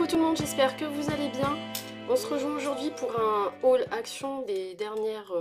Coucou tout le monde, j'espère que vous allez bien. On se rejoint aujourd'hui pour un haul action des dernières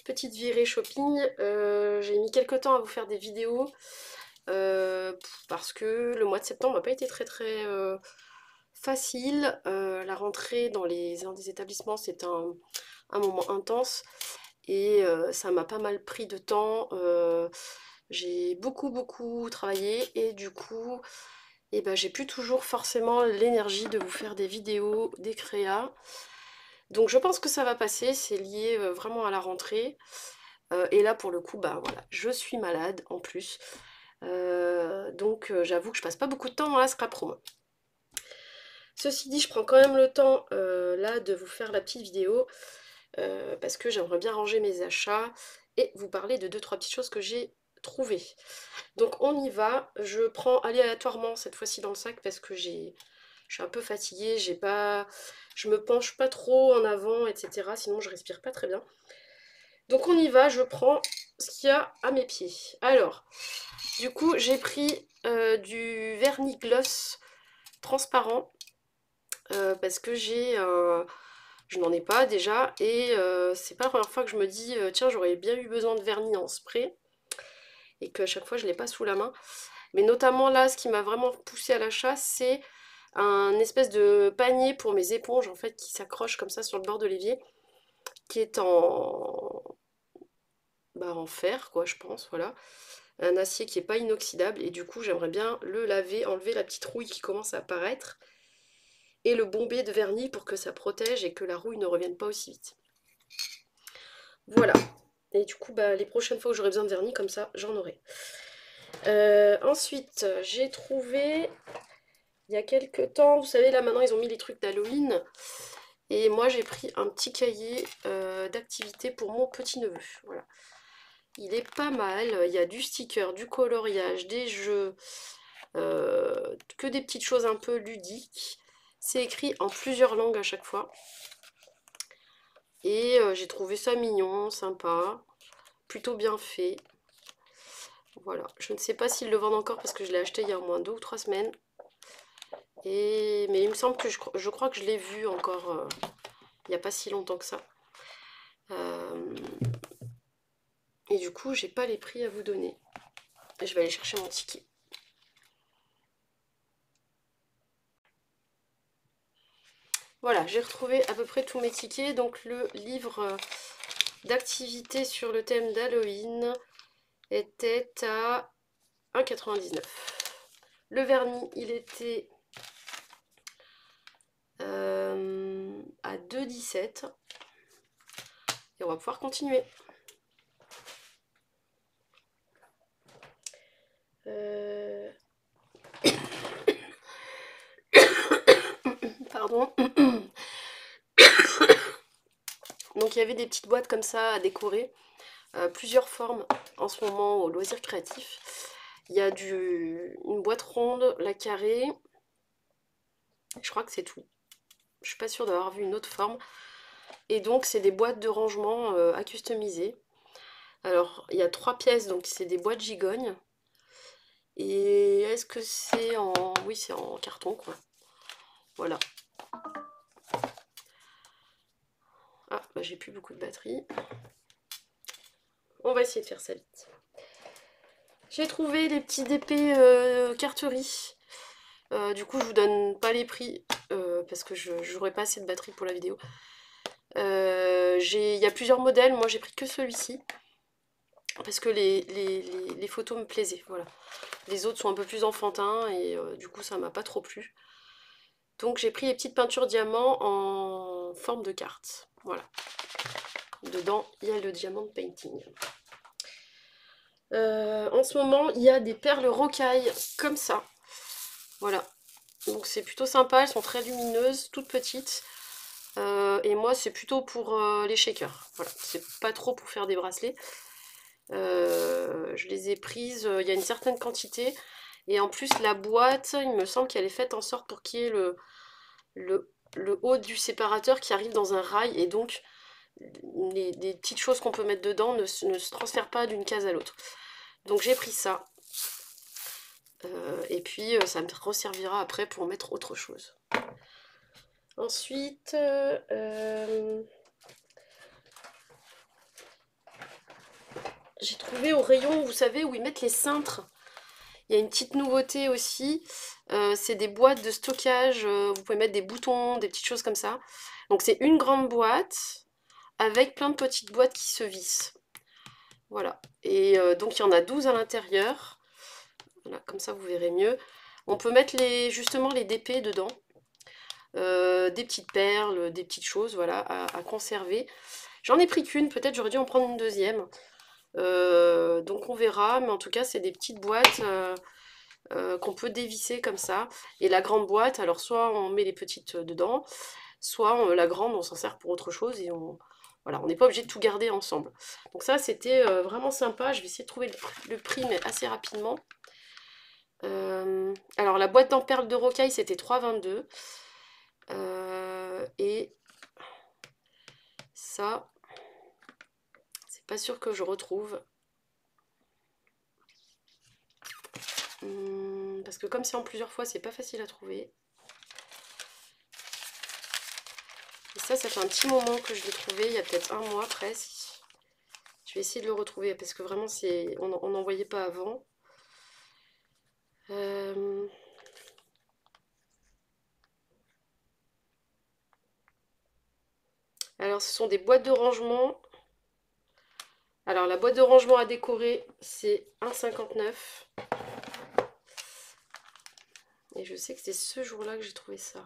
petites virées shopping. J'ai mis quelques temps à vous faire des vidéos parce que le mois de septembre n'a pas été très facile. La rentrée dans un des établissements, c'est un moment intense et ça m'a pas mal pris de temps. J'ai beaucoup travaillé et du coup et ben, j'ai plus toujours forcément l'énergie de vous faire des vidéos, des créas. Donc je pense que ça va passer, c'est lié vraiment à la rentrée. Et là pour le coup, bah voilà, je suis malade en plus. Donc j'avoue que je passe pas beaucoup de temps dans la scrap room. Ceci dit, je prends quand même le temps là de vous faire la petite vidéo parce que j'aimerais bien ranger mes achats et vous parler de 2-3 petites choses que j'ai trouvées. Donc on y va, je prends aléatoirement cette fois-ci dans le sac parce que je suis un peu fatiguée, je me penche pas trop en avant, etc. Sinon je respire pas très bien. Donc on y va, je prends ce qu'il y a à mes pieds. Alors, du coup j'ai pris du vernis gloss transparent parce que je n'en ai pas déjà et c'est pas la première fois que je me dis tiens j'aurais bien eu besoin de vernis en spray et qu'à chaque fois je l'ai pas sous la main. Mais notamment là, ce qui m'a vraiment poussé à l'achat, c'est un espèce de panier pour mes éponges en fait qui s'accroche comme ça sur le bord de l'évier, qui est en fer quoi, je pense, voilà. Un acier qui n'est pas inoxydable et du coup j'aimerais bien le laver, enlever la petite rouille qui commence à apparaître et le bomber de vernis pour que ça protège et que la rouille ne revienne pas aussi vite. Voilà. Et du coup, bah, les prochaines fois où j'aurai besoin de vernis, comme ça, j'en aurai. Ensuite, j'ai trouvé, il y a quelques temps, vous savez, là maintenant, ils ont mis les trucs d'Halloween. Et moi, j'ai pris un petit cahier d'activité pour mon petit-neveu. Voilà. Il est pas mal. Il y a du sticker, du coloriage, des jeux, que des petites choses un peu ludiques. C'est écrit en plusieurs langues à chaque fois. Et j'ai trouvé ça mignon, sympa, plutôt bien fait. Voilà, je ne sais pas s'ils le vendent encore parce que je l'ai acheté il y a au moins 2 ou 3 semaines. Mais il me semble que je crois que je l'ai vu encore il n'y a pas si longtemps que ça. Et du coup, j'ai pas les prix à vous donner. Je vais aller chercher mon ticket. Voilà, j'ai retrouvé à peu près tous mes tickets. Donc le livre d'activité sur le thème d'Halloween était à 1,99 €. Le vernis, il était à 2,17 €. Et on va pouvoir continuer. Pardon. Donc il y avait des petites boîtes comme ça à décorer. Plusieurs formes en ce moment au loisir créatif. Il y a une boîte ronde, la carrée. Je crois que c'est tout. Je suis pas sûre d'avoir vu une autre forme. Et donc c'est des boîtes de rangement à customiser. Alors il y a 3 pièces, donc c'est des boîtes gigognes. Et est-ce que c'est en... Oui, c'est en carton quoi. Voilà. Ah, bah, j'ai plus beaucoup de batterie. On va essayer de faire ça vite. J'ai trouvé les petits DP carterie. Du coup, je vous donne pas les prix parce que je n'aurai pas assez de batterie pour la vidéo. Il y a plusieurs modèles. Moi, j'ai pris que celui-ci parce que les photos me plaisaient. Voilà. Les autres sont un peu plus enfantins et du coup, ça m'a pas trop plu. Donc, j'ai pris les petites peintures diamants en forme de carte. Voilà. Dedans, il y a le diamant painting. En ce moment, il y a des perles rocailles comme ça. Voilà. Donc c'est plutôt sympa, elles sont très lumineuses, toutes petites. Et moi, c'est plutôt pour les shakers. Voilà, c'est pas trop pour faire des bracelets. Je les ai prises, il y a une certaine quantité. Et en plus, la boîte, il me semble qu'elle est faite en sorte pour qu'il y ait le haut du séparateur qui arrive dans un rail. Et donc, les petites choses qu'on peut mettre dedans ne se transfèrent pas d'une case à l'autre. Donc j'ai pris ça. Et puis ça me resservira après pour mettre autre chose. Ensuite, j'ai trouvé au rayon, vous savez, où ils mettent les cintres. Il y a une petite nouveauté aussi, c'est des boîtes de stockage, vous pouvez mettre des boutons, des petites choses comme ça. Donc c'est une grande boîte avec plein de petites boîtes qui se vissent. Voilà, et donc il y en a 12 à l'intérieur. Voilà, comme ça vous verrez mieux. On peut mettre justement les DP dedans. Des petites perles, des petites choses, voilà, à conserver. J'en ai pris qu'une, peut-être j'aurais dû en prendre une deuxième. Donc on verra, mais en tout cas c'est des petites boîtes qu'on peut dévisser comme ça. Et la grande boîte, alors soit on met les petites dedans, soit la grande on s'en sert pour autre chose et voilà, on n'est pas obligé de tout garder ensemble. Donc ça c'était vraiment sympa, je vais essayer de trouver le prix mais assez rapidement. Alors la boîte en perles de rocaille c'était 3,22 et ça c'est pas sûr que je retrouve. Parce que comme c'est en plusieurs fois, c'est pas facile à trouver. Et ça fait un petit moment que je l'ai trouvé, il y a peut-être un mois presque. Je vais essayer de le retrouver parce que vraiment on n'en voyait pas avant. Alors ce sont des boîtes de rangement. Alors la boîte de rangement à décorer, c'est 1,59 €. Et je sais que c'est ce jour-là que j'ai trouvé ça.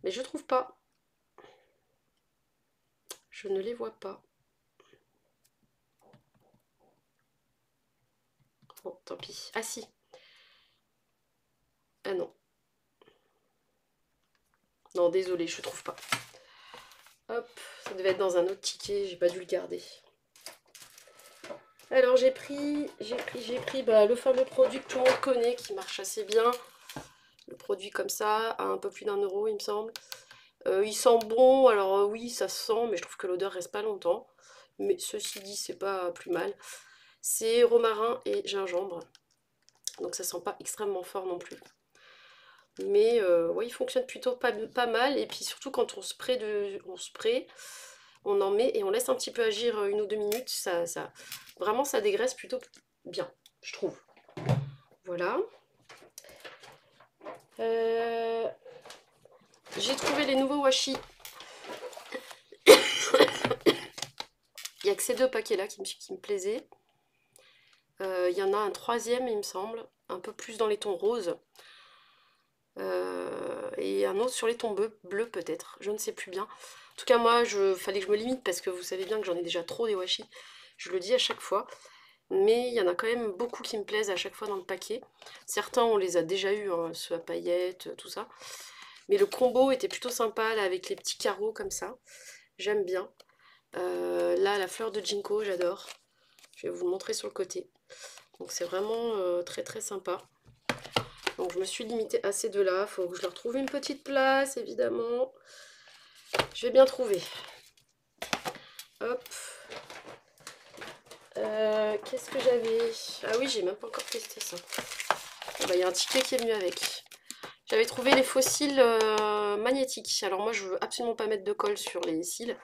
Mais je trouve pas. Je ne les vois pas. Bon, tant pis. Ah si. Ah non. Non, désolé, je trouve pas. Hop, ça devait être dans un autre ticket, j'ai pas dû le garder. Alors j'ai pris le fameux produit que tout le monde connaît, qui marche assez bien. Le produit comme ça, à un peu plus d'1 € il me semble. Il sent bon, alors oui ça se sent, mais je trouve que l'odeur reste pas longtemps. Mais ceci dit, c'est pas plus mal. C'est romarin et gingembre. Donc ça sent pas extrêmement fort non plus. Mais ouais, il fonctionne plutôt pas mal. Et puis surtout quand on spray, on en met et on laisse un petit peu agir 1 ou 2 minutes. Vraiment ça dégraisse plutôt bien, je trouve. Voilà. J'ai trouvé les nouveaux washi. Il n'y a que ces 2 paquets là qui me plaisaient. Il y en a un 3e il me semble, un peu plus dans les tons roses. Et un autre sur les tons bleus peut-être, je ne sais plus bien. En tout cas moi, fallait que je me limite parce que vous savez bien que j'en ai déjà trop des washi. Je le dis à chaque fois. Mais il y en a quand même beaucoup qui me plaisent à chaque fois dans le paquet. Certains on les a déjà eu, hein, ceux à paillettes, tout ça. Mais le combo était plutôt sympa là, avec les petits carreaux comme ça. J'aime bien. Là la fleur de ginkgo, j'adore. Je vais vous le montrer sur le côté. Donc c'est vraiment très très sympa. Donc je me suis limitée à ces 2 là. Il faut que je leur trouve une petite place évidemment. Je vais bien trouver. Hop. Qu'est-ce que j'avais? Ah oui, j'ai même pas encore testé ça. Il y a un ticket qui est venu avec. J'avais trouvé les faux cils magnétiques. Alors moi, je veux absolument pas mettre de colle sur les cils.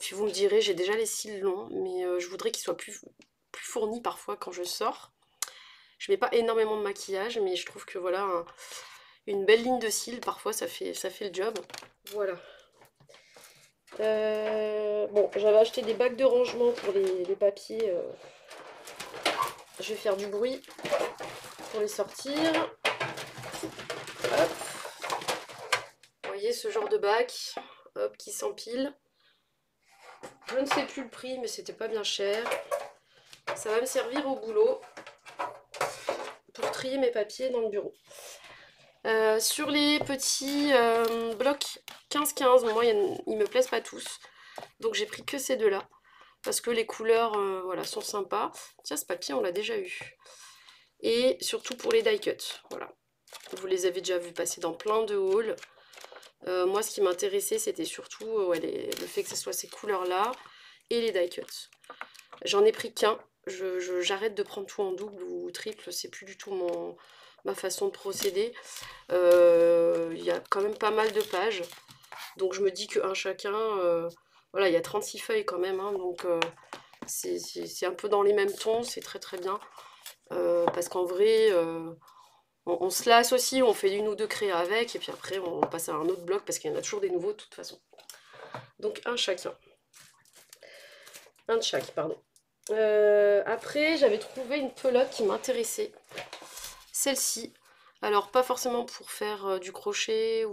Puis vous me direz, j'ai déjà les cils longs, mais je voudrais qu'ils soient plus fournis parfois quand je sors. Je mets pas énormément de maquillage, mais je trouve que voilà, une belle ligne de cils, parfois ça fait le job. Voilà. Bon, j'avais acheté des bacs de rangement pour les papiers. Je vais faire du bruit pour les sortir. Hop. Vous voyez ce genre de bac, hop, qui s'empile. Je ne sais plus le prix, mais c'était pas bien cher. Ça va me servir au boulot pour trier mes papiers dans le bureau. Sur les petits blocs 15-15, moi ils me plaisent pas tous. Donc j'ai pris que ces 2 là. Parce que les couleurs voilà, sont sympas. Tiens, ce papier on l'a déjà eu. Et surtout pour les die cut. Voilà. Vous les avez déjà vus passer dans plein de hauls. Moi ce qui m'intéressait c'était surtout le fait que ce soit ces couleurs là et les die cut. J'en ai pris qu'un. J'arrête de prendre tout en double ou triple, c'est plus du tout ma façon de procéder. Il y a quand même pas mal de pages, donc je me dis qu'un chacun, voilà, il y a 36 feuilles quand même, hein, donc c'est un peu dans les mêmes tons, c'est très très bien. Parce qu'en vrai, on se lasse aussi, on fait une ou deux créas avec, et puis après on passe à un autre bloc, parce qu'il y en a toujours des nouveaux de toute façon. Donc un chacun. Un de chaque, pardon. Après, j'avais trouvé une pelote qui m'intéressait. Celle-ci. Alors, pas forcément pour faire du crochet,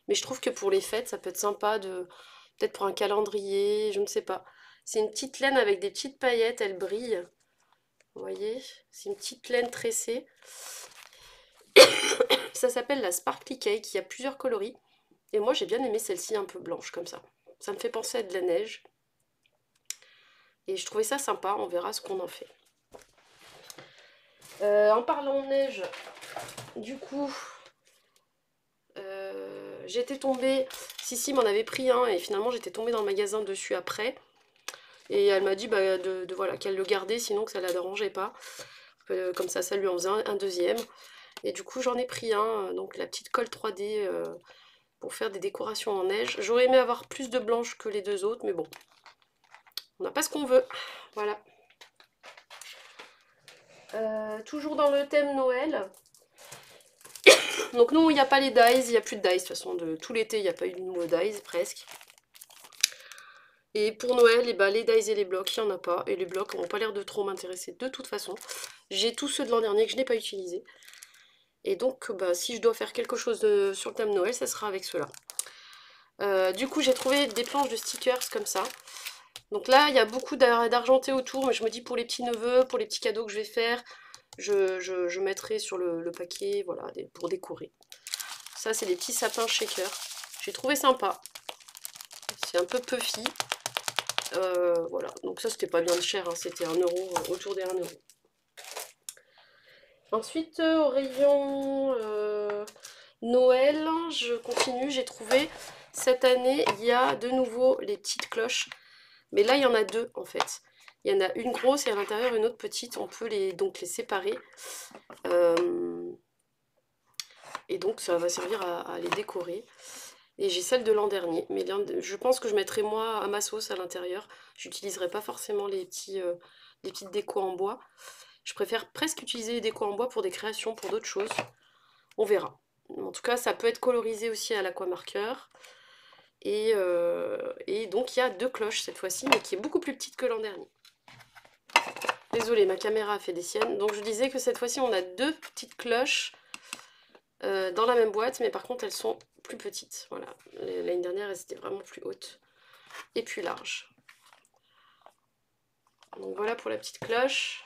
mais je trouve que pour les fêtes, ça peut être sympa peut-être pour un calendrier, je ne sais pas. C'est une petite laine avec des petites paillettes, elle brille. Vous voyez? C'est une petite laine tressée. Ça s'appelle la Sparkly Cake, il y a plusieurs coloris. Et moi, j'ai bien aimé celle-ci un peu blanche comme ça. Ça me fait penser à de la neige. Et je trouvais ça sympa, on verra ce qu'on en fait. En parlant de neige, du coup, j'étais tombée, Sissi m'en avait pris un et finalement j'étais tombée dans le magasin dessus après. Et elle m'a dit bah, voilà, qu'elle le gardait, sinon que ça la dérangeait pas. Comme ça lui en faisait un deuxième. Et du coup j'en ai pris un, donc la petite colle 3D pour faire des décorations en neige. J'aurais aimé avoir plus de blanche que les deux autres, mais bon, on n'a pas ce qu'on veut. Voilà. Toujours dans le thème Noël. Donc nous, il n'y a pas les dies, il n'y a plus de dies. De toute façon, de tout l'été, il n'y a pas eu de nouveaux dies, presque. Et pour Noël, eh ben, les dies et les blocs, il n'y en a pas. Et les blocs n'ont pas l'air de trop m'intéresser de toute façon. J'ai tous ceux de l'an dernier que je n'ai pas utilisés. Et donc, bah, si je dois faire quelque chose sur le thème Noël, ça sera avec ceux-là. Du coup, j'ai trouvé des planches de stickers comme ça. Donc là, il y a beaucoup d'argenté autour, mais je me dis pour les petits neveux, pour les petits cadeaux que je vais faire, je mettrai sur le paquet, voilà, pour décorer. Ça, c'est des petits sapins shaker. J'ai trouvé sympa. C'est un peu puffy. Voilà, donc ça, c'était pas bien cher, hein. C'était 1 euro, autour des 1 euro. Ensuite, au rayon Noël, je continue. J'ai trouvé, cette année, il y a de nouveau les petites cloches. Mais là, il y en a deux, en fait. Il y en a une grosse et à l'intérieur une autre petite. On peut donc les séparer. Et donc, ça va servir à les décorer. Et j'ai celle de l'an dernier. Mais je pense que je mettrai moi à ma sauce à l'intérieur. J'utiliserai pas forcément les petites décos en bois. Je préfère presque utiliser les décos en bois pour des créations, pour d'autres choses. On verra. En tout cas, ça peut être colorisé aussi à l'aquamarqueur. Et donc, il y a 2 cloches cette fois-ci, mais qui est beaucoup plus petite que l'an dernier. Désolée, ma caméra a fait des siennes. Donc, je disais que cette fois-ci, on a 2 petites cloches dans la même boîte, mais par contre, elles sont plus petites. Voilà. L'année dernière, elles étaient vraiment plus hautes et plus larges. Donc, voilà pour la petite cloche.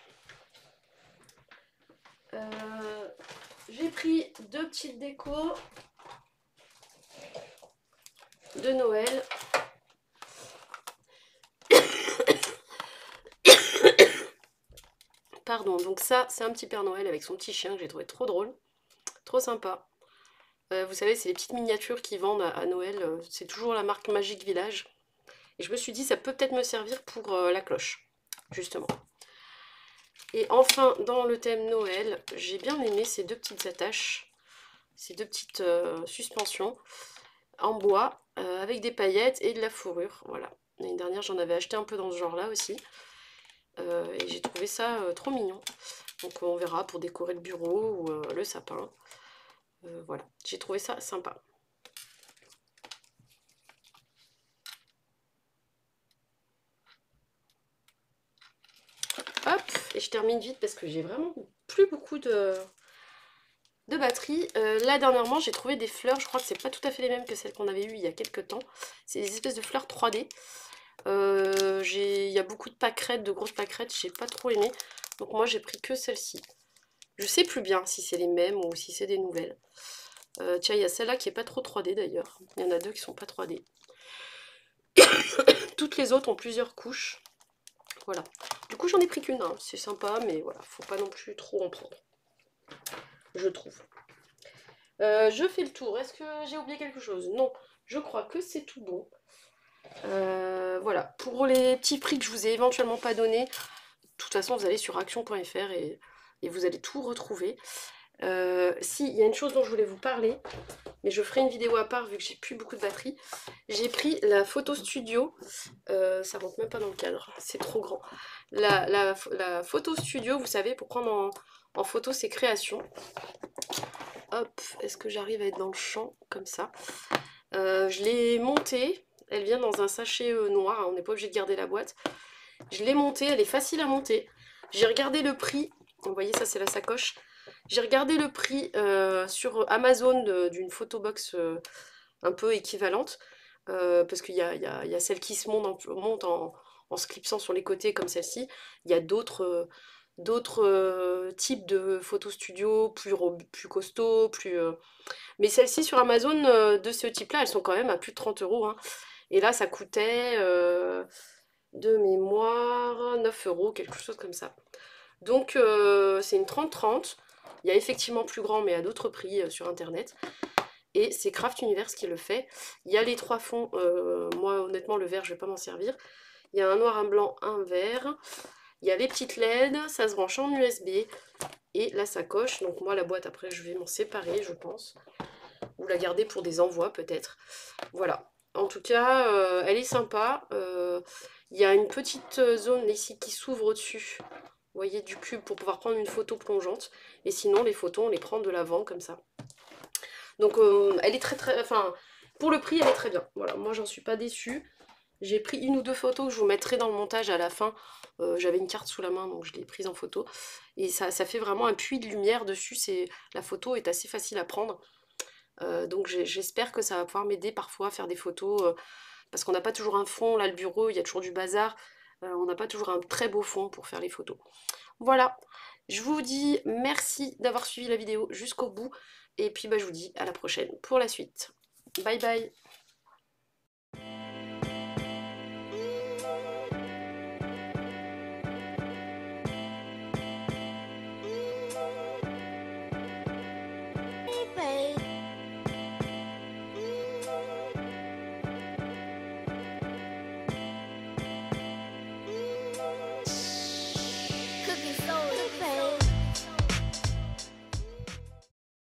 J'ai pris 2 petites décos de Noël. Pardon, donc ça, c'est un petit Père Noël avec son petit chien que j'ai trouvé trop drôle, trop sympa. Vous savez, c'est les petites miniatures qu'ils vendent à Noël, c'est toujours la marque Magic Village. Et je me suis dit, ça peut peut-être me servir pour la cloche, justement. Et enfin, dans le thème Noël, j'ai bien aimé ces 2 petites attaches, ces 2 petites suspensions en bois, avec des paillettes et de la fourrure, voilà. L'année dernière, j'en avais acheté un peu dans ce genre-là aussi. Et j'ai trouvé ça trop mignon. Donc on verra pour décorer le bureau ou le sapin. Voilà, j'ai trouvé ça sympa. Hop, et je termine vite parce que j'ai vraiment plus beaucoup de batterie. Là dernièrement j'ai trouvé des fleurs, je crois que c'est pas tout à fait les mêmes que celles qu'on avait eues il y a quelques temps. C'est des espèces de fleurs 3D. Il y a beaucoup de pâquerettes, de grosses pâquerettes, j'ai pas trop aimé. Donc moi j'ai pris que celle-ci. Je sais plus bien si c'est les mêmes ou si c'est des nouvelles. Tiens, il y a celle-là qui est pas trop 3D d'ailleurs. Il y en a 2 qui sont pas 3D. Toutes les autres ont plusieurs couches. Voilà. Du coup, j'en ai pris qu'une. Hein. C'est sympa, mais voilà, faut pas non plus trop en prendre. Je trouve. Je fais le tour. Est-ce que j'ai oublié quelque chose? Non. Je crois que c'est tout bon. Voilà, pour les petits prix que je vous ai éventuellement pas donnés, de toute façon vous allez sur action.fr et vous allez tout retrouver. Si, il y a une chose dont je voulais vous parler, mais je ferai une vidéo à part vu que j'ai plus beaucoup de batterie. J'ai pris la photo studio, ça rentre même pas dans le cadre, c'est trop grand. La photo studio, vous savez, pour prendre en photo ses créations. Hop, est-ce que j'arrive à être dans le champ comme ça? Je l'ai montée, elle vient dans un sachet noir, hein, on n'est pas obligé de garder la boîte. Je l'ai montée, elle est facile à monter. J'ai regardé le prix, vous voyez ça c'est la sacoche. J'ai regardé le prix sur Amazon d'une photobox un peu équivalente. Parce qu'il y a celle qui se monte en se clipsant sur les côtés comme celle-ci. Il y a d'autres types de photos studio, plus costauds, mais celles-ci sur Amazon de ce type-là, elles sont quand même à plus de 30 €. Hein. Et là, ça coûtait de mémoire 9 €, quelque chose comme ça. Donc c'est une 30-30. Il y a effectivement plus grand, mais à d'autres prix sur internet. Et c'est Craft Universe qui le fait. Il y a les 3 fonds. Moi, honnêtement, le vert, je vais pas m'en servir. Il y a un noir, un blanc, un vert. Il y a les petites LED. Ça se branche en USB. Et la sacoche. Donc moi, la boîte, après, je vais m'en séparer, je pense. Ou la garder pour des envois, peut-être. Voilà. En tout cas, elle est sympa. Il y a une petite zone ici qui s'ouvre au-dessus. Vous voyez, du cube pour pouvoir prendre une photo plongeante. Et sinon, les photos, on les prend de l'avant, comme ça. Donc elle est très, enfin, pour le prix, elle est très bien. Voilà, moi j'en suis pas déçue. J'ai pris une ou deux photos que je vous mettrai dans le montage à la fin. J'avais une carte sous la main, donc je l'ai prise en photo. Et ça fait vraiment un puits de lumière dessus. La photo est assez facile à prendre. Donc j'espère que ça va pouvoir m'aider parfois à faire des photos. Parce qu'on n'a pas toujours un fond. Là, le bureau, il y a toujours du bazar. On n'a pas toujours un très beau fond pour faire les photos. Voilà, je vous dis merci d'avoir suivi la vidéo jusqu'au bout. Et puis bah, je vous dis à la prochaine pour la suite. Bye bye.